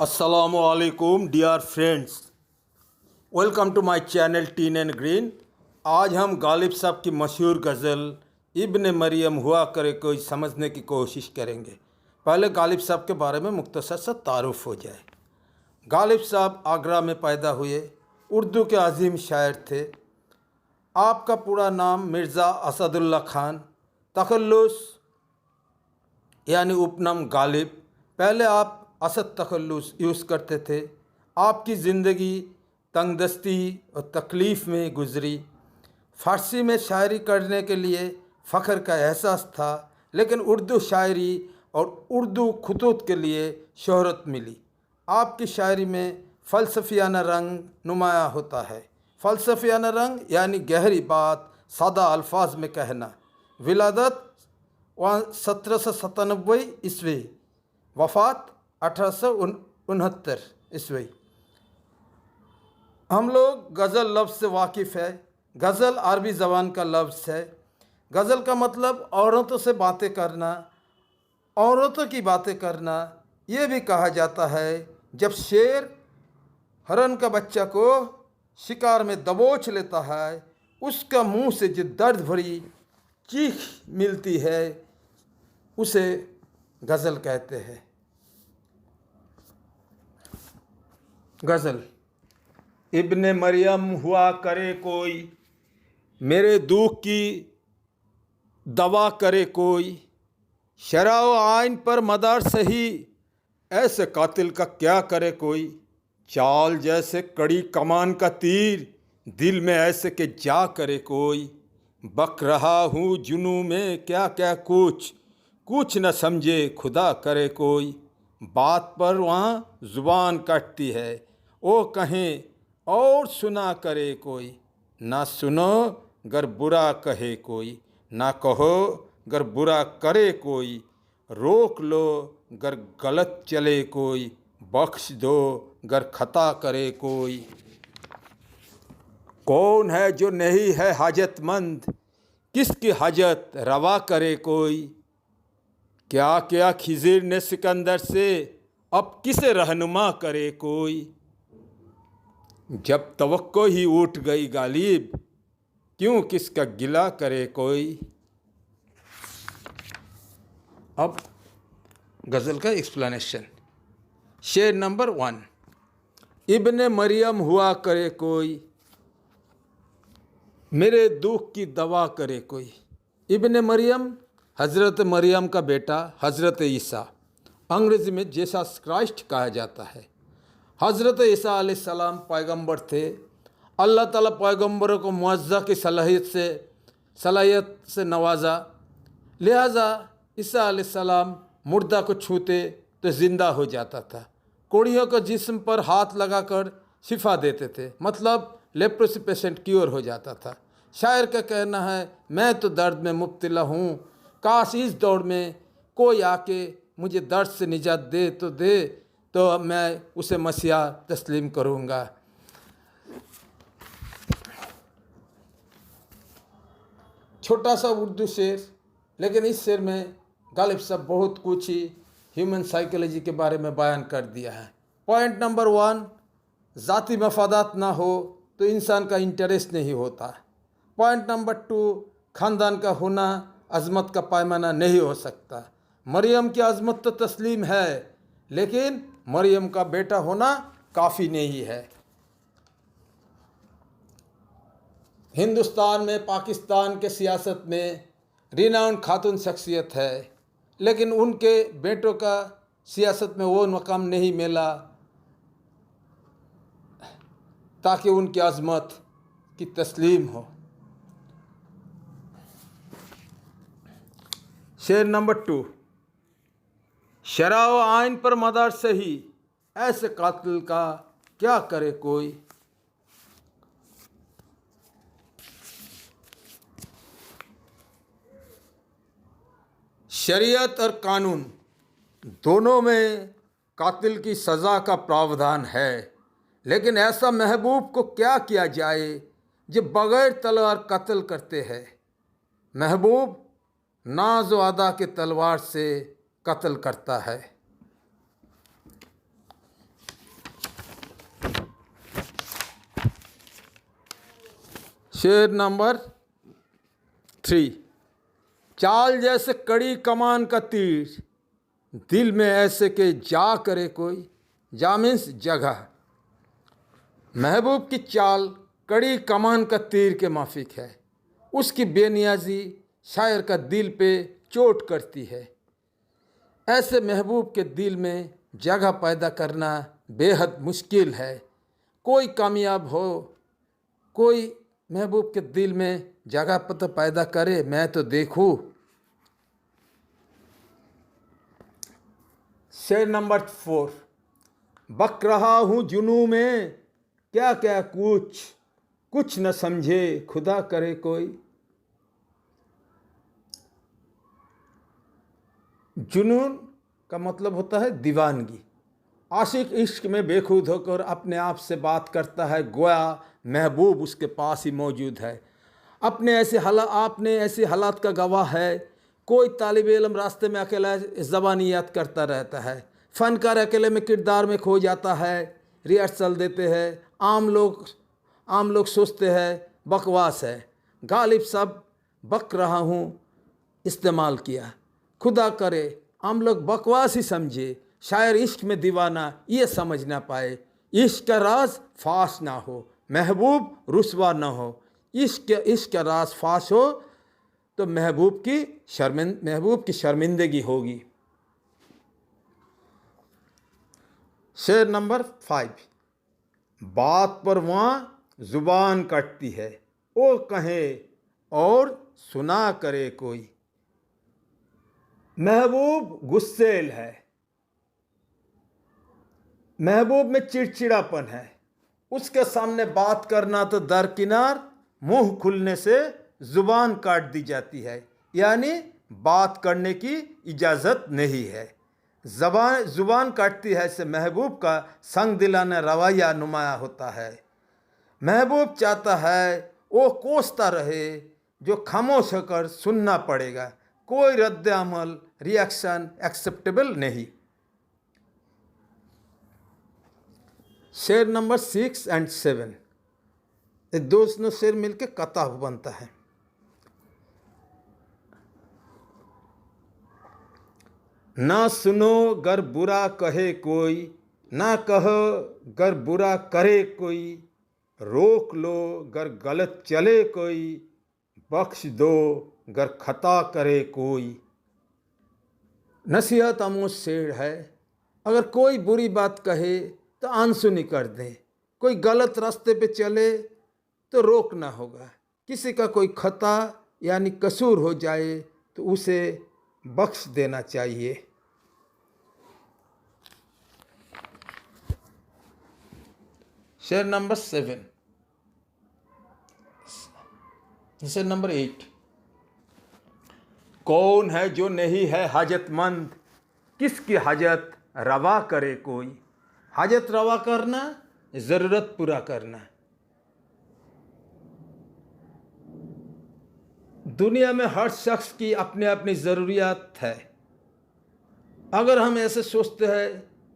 अस्सलामुअलैकुम dear friends, welcome to my channel teen and green. आज हम गालिब साहब की मशहूर गज़ल इब्न मरियम हुआ करे कोई समझने की कोशिश करेंगे। पहले गालिब साहब के बारे में मुख्तसर सा तारुफ हो जाए। गालिब साहब आगरा में पैदा हुए, उर्दू के अजीम शायर थे। आपका पूरा नाम मिर्ज़ा असदुल्ला खान, तखल्लुस यानी उपनाम गालिब। पहले आप असद तखल्लुस यूज़ करते थे। आपकी ज़िंदगी तंगदस्ती और तकलीफ़ में गुज़री। फ़ारसी में शायरी करने के लिए फ़ख्र का एहसास था, लेकिन उर्दू शायरी और उर्दू खुतूत के लिए शोहरत मिली। आपकी शायरी में फ़लसफ़ियाना रंग नुमाया होता है। फ़लसफ़ियाना रंग यानी गहरी बात सादा अल्फाज में कहना। विलादत 1797 ईस्वी, वफ़ात 1869 ईस्वी। हम लोग गज़ल लफ्ज़ से वाकिफ़ है। गज़ल अरबी ज़बान का लफ्ज़ है। गज़ल का मतलब औरतों से बातें करना, औरतों की बातें करना। ये भी कहा जाता है जब शेर हरन का बच्चा को शिकार में दबोच लेता है, उसका मुंह से जो दर्द भरी चीख मिलती है, उसे गज़ल कहते हैं। गज़ल। इब्ने मरियम हुआ करे कोई, मेरे दुख की दवा करे कोई। शराओ आइन पर मदार सही, ऐसे कातिल का क्या करे कोई। चाल जैसे कड़ी कमान का तीर, दिल में ऐसे के जा करे कोई। बक रहा हूँ जुनू में क्या क्या कुछ, कुछ न समझे खुदा करे कोई। बात पर वहाँ ज़ुबान काटती है, ओ कहें और सुना करे कोई। ना सुनो गर बुरा कहे कोई, ना कहो गर बुरा करे कोई। रोक लो गर गलत चले कोई, बख्श दो गर खता करे कोई। कौन है जो नहीं है हाजतमंद, किसकी हाजत रवा करे कोई। क्या क्या खिज़िर ने सिकंदर से, अब किसे रहनुमा करे कोई। जब तवक्को ही उठ गई गालिब, क्यों किसका गिला करे कोई। अब गज़ल का एक्सप्लेनेशन। शेर नंबर 1। इब्ने मरियम हुआ करे कोई, मेरे दुख की दवा करे कोई। इब्ने मरियम हज़रत मरियम का बेटा हज़रत ईसा, अंग्रेज़ी में जीसस क्राइस्ट कहा जाता है। हज़रत ईसा अलैहिस्सलाम पैगंबर थे। अल्लाह ताला पैगंबरों को मुअज़्ज़ा की सलाहियत से नवाजा। लिहाजा ईसा अलैहिस्सलाम मुर्दा को छूते तो ज़िंदा हो जाता था। कोढ़ियों को जिस्म पर हाथ लगाकर शिफा देते थे, मतलब लेप्रोसी पेशेंट क्योर हो जाता था। शायर का कहना है, मैं तो दर्द में मुब्तला हूँ, काश इस दौर में कोई आके मुझे दर्द से निजात दे तो मैं उसे मसीहा तस्लीम करूँगा। छोटा सा उर्दू शेर, लेकिन इस शेर में गालिब साहब बहुत कुछ ही ह्यूमन साइकोलॉजी के बारे में बयान कर दिया है। पॉइंट नंबर 1, ज़ाती मफादात ना हो तो इंसान का इंटरेस्ट नहीं होता। पॉइंट नंबर 2, ख़ानदान का होना अज़मत का पैमाना नहीं हो सकता। मरियम की अज़मत तो तस्लीम है, लेकिन मरियम का बेटा होना काफ़ी नहीं है। हिंदुस्तान में, पाकिस्तान के सियासत में रिनाउंड खातून शख्सियत है, लेकिन उनके बेटों का सियासत में वो मकाम नहीं मिला ताकि उनकी अज़मत की तस्लीम हो। शेर नंबर 2। शराओ आइन पर मदार सही, ऐसे कातिल का क्या करे कोई। शरीयत और कानून दोनों में कातिल की सज़ा का प्रावधान है, लेकिन ऐसा महबूब को क्या किया जाए जो बग़ैर तलवार कत्ल करते हैं। महबूब नाज व अदा के तलवार से कत्ल करता है। शेर नंबर 3, चाल जैसे कड़ी कमान का तीर, दिल में ऐसे के जा करे कोई। जा मीन्स जगह। महबूब की चाल कड़ी कमान का तीर के माफिक है। उसकी बेनियाजी शायर का दिल पे चोट करती है। ऐसे महबूब के दिल में जगह पैदा करना बेहद मुश्किल है। कोई कामयाब हो, कोई महबूब के दिल में जगह पता पैदा करे, मैं तो देखूं। शेर नंबर 4, बक रहा हूँ जुनू में क्या क्या कुछ न समझे खुदा करे कोई। जुनून का मतलब होता है दीवानगी। आशिक इश्क में बेखुद होकर अपने आप से बात करता है, गोया महबूब उसके पास ही मौजूद है। आपने ऐसे हालात का गवाह है। कोई तालिब इल्म रास्ते में अकेला ज़बानी याद करता रहता है। फ़नकार अकेले में किरदार में खो जाता है, रिहर्सल देते हैं। आम लोग सोचते हैं बकवास है। गालिब साहब बक रहा हूँ इस्तेमाल किया। खुदा करे आम लोग बकवास ही समझे, शायर इश्क में दीवाना ये समझ ना पाए। इश्क का राज फाश ना हो, महबूब रुसवा ना हो। इश्क का राज फाश हो तो महबूब की शर्मिंदगी होगी। शेर नंबर 5, बात पर वहाँ जुबान कटती है, ओ कहे और सुना करे कोई। महबूब गुस्सेल है। महबूब में चिड़चिड़ापन है। उसके सामने बात करना तो दरकिनार, मुंह खुलने से जुबान काट दी जाती है, यानी बात करने की इजाज़त नहीं है। जुबान काटती है से महबूब का संग दिलाना रवैया नुमाया होता है। महबूब चाहता है वो कोसता रहे, जो खामोश होकर सुनना पड़ेगा। कोई रद्द अमल रिएक्शन एक्सेप्टेबल नहीं। शेर नंबर 6 और 7, ये दोनों शेर मिलके कताब बनता है। ना सुनो गर बुरा कहे कोई, ना कहो गर बुरा करे कोई। रोक लो गर गलत चले कोई, बख्श दो गर खता करे कोई। नसीहत आमोज शेर है। अगर कोई बुरी बात कहे तो आंसू कर दें। कोई गलत रास्ते पे चले तो रोकना होगा। किसी का कोई खता यानी कसूर हो जाए तो उसे बख्श देना चाहिए। शेर नंबर 7, शेर नंबर 8, कौन है जो नहीं है हाजतमंद, किसकी हाजत रवा करे कोई। हाजत रवा करना, ज़रूरत पूरा करना। दुनिया में हर शख्स की अपनी अपनी ज़रूरियात है। अगर हम ऐसे सोचते हैं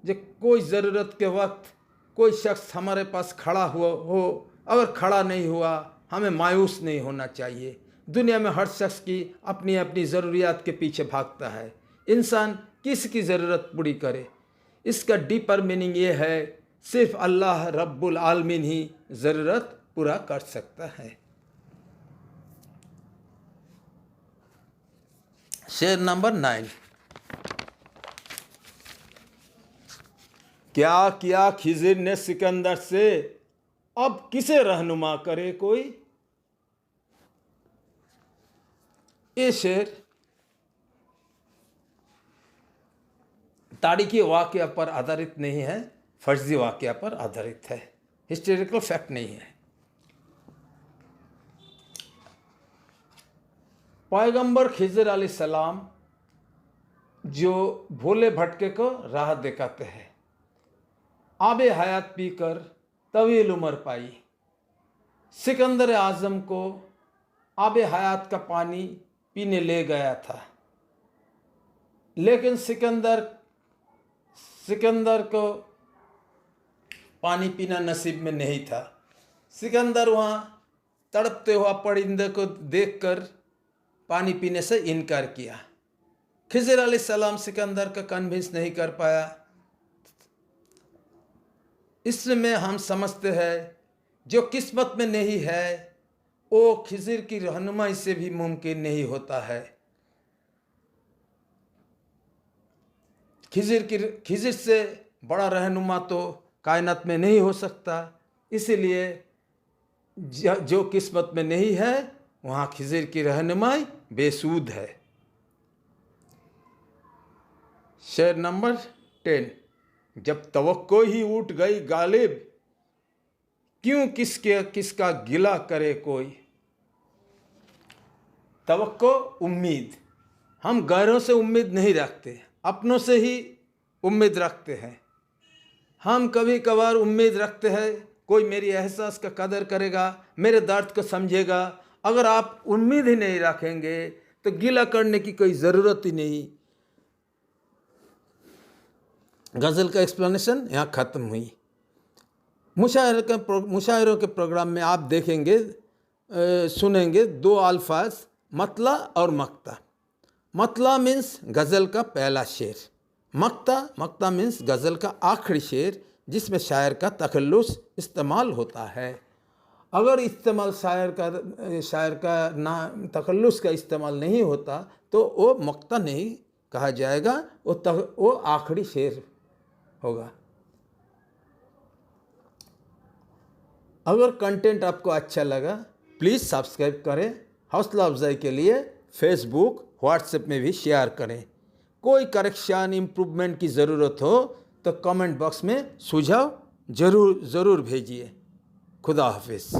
कि कोई ज़रूरत के वक्त कोई शख्स हमारे पास खड़ा हुआ हो, अगर खड़ा नहीं हुआ हमें मायूस नहीं होना चाहिए। दुनिया में हर शख्स की अपनी अपनी ज़रूरियात के पीछे भागता है। इंसान किसकी ज़रूरत पूरी करे, इसका डीपर मीनिंग ये है, सिर्फ अल्लाह रब्बुल आलमीन ही ज़रूरत पूरा कर सकता है। शेर नंबर 9, क्या किया खिज़िर ने सिकंदर से, अब किसे रहनुमा करे कोई। ये शेर तारीखी वाक़या पर आधारित नहीं है, फर्जी वाक़या पर आधारित है, हिस्टोरिकल फैक्ट नहीं है। पैगंबर खिज़िर अलैहिस्सलाम जो भोले भटके को राह दिखाते हैं, आबे हयात पीकर तवील उम्र पाई। सिकंदर आज़म को आबे हयात का पानी पीने ले गया था, लेकिन सिकंदर को पानी पीना नसीब में नहीं था। सिकंदर वहाँ तड़पते हुआ परिंदे को देखकर पानी पीने से इनकार किया। खिज़र अलैहिस्सलाम सिकंदर का कन्विंस नहीं कर पाया। इसमें हम समझते हैं जो किस्मत में नहीं है वो खिज़र की रहनुमाई से भी मुमकिन नहीं होता है। खिज़र से बड़ा रहनुमा तो कायनात में नहीं हो सकता। इसीलिए जो किस्मत में नहीं है वहाँ खिज़र की रहनुमाई बेसूद है। शेर नंबर 10, जब तवक्को ही उठ गई गालिब, क्यों किसका गिला करे कोई। तवक्को उम्मीद, हम गैरों से उम्मीद नहीं रखते, अपनों से ही उम्मीद रखते हैं। हम कभी कभार उम्मीद रखते हैं कोई मेरी एहसास का कदर करेगा, मेरे दर्द को समझेगा। अगर आप उम्मीद ही नहीं रखेंगे तो गिला करने की कोई ज़रूरत ही नहीं। गज़ल का एक्सप्लेनेशन यहाँ ख़त्म हुई। मुशायरों के प्रोग्राम में आप देखेंगे सुनेंगे दो अल्फाज मतला और मक्ता। मतला मीन्स गज़ल का पहला शेर, मक्ता मीन्स गज़ल का आखिरी शेर जिसमें शायर का तखल्लुस इस्तेमाल होता है। अगर इस्तेमाल शायर का ना तखल्लुस का इस्तेमाल नहीं होता तो वो मक्ता नहीं कहा जाएगा, वो आखिरी शेर होगा। अगर कंटेंट आपको अच्छा लगा प्लीज़ सब्सक्राइब करें। हौसला अफजाई के लिए फेसबुक व्हाट्सएप में भी शेयर करें। कोई करेक्शन इम्प्रूवमेंट की ज़रूरत हो तो कमेंट बॉक्स में सुझाव ज़रूर भेजिए। खुदा हाफिज़।